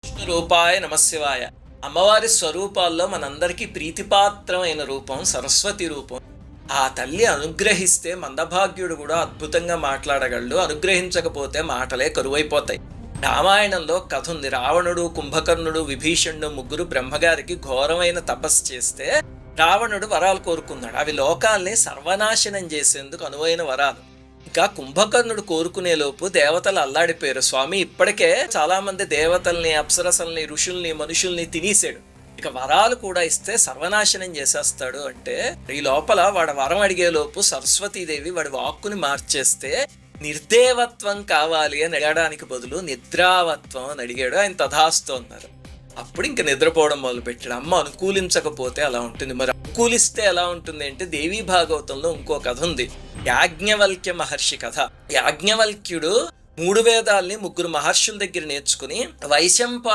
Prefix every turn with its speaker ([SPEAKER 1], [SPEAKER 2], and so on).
[SPEAKER 1] విష్ణు రూపాయ నమశివాయ. అమ్మవారి స్వరూపాల్లో మనందరికీ ప్రీతిపాత్రమైన రూపం సరస్వతి రూపం. ఆ తల్లి అనుగ్రహిస్తే మందభాగ్యుడు కూడా అద్భుతంగా మాట్లాడగలడు, అనుగ్రహించకపోతే మాటలే కరువైపోతాయి. రామాయణంలో కథ ఉంది. రావణుడు, కుంభకర్ణుడు, విభీషణుడు ముగ్గురు బ్రహ్మగారికి ఘోరమైన తపస్సు చేస్తే రావణుడు వరాలు కోరుకున్నాడు. అవి లోకాల్ని సర్వనాశనం చేసేందుకు అనువైన వరాలు. ఇంకా కుంభకర్ణుడు కోరుకునే లోపు దేవతలు అల్లాడిపోయారు. స్వామి ఇప్పటికే చాలా మంది దేవతల్ని, అప్సరసల్ని, ఋషుల్ని, మనుషుల్ని తినేసాడు, ఇక వరాలు కూడా ఇస్తే సర్వనాశనం చేసేస్తాడు అంటే, ఈ లోపల వాడు వరం అడిగే లోపు సరస్వతీదేవి వాడి వాక్కుని మార్చేస్తే నిర్దేవత్వం కావాలి అని అడగడానికి బదులు నిద్రావత్వం అని అడిగాడు. ఆయన తథాస్తు అన్నారు. అప్పుడు ఇంక నిద్రపోవడం మొదలుపెట్టాడు. అమ్మ అనుకూలించకపోతే అలా ఉంటుంది. మరి అనుకూలిస్తే ఎలా ఉంటుంది అంటే, దేవీ భాగవతంలో ఇంకో కథ ఉంది, యాజ్ఞవల్క్య మహర్షి కథ. యాజ్ఞవల్క్యుడు 3 వేదాల్ని 3 మహర్షుల దగ్గర నేర్చుకుని వైశంపా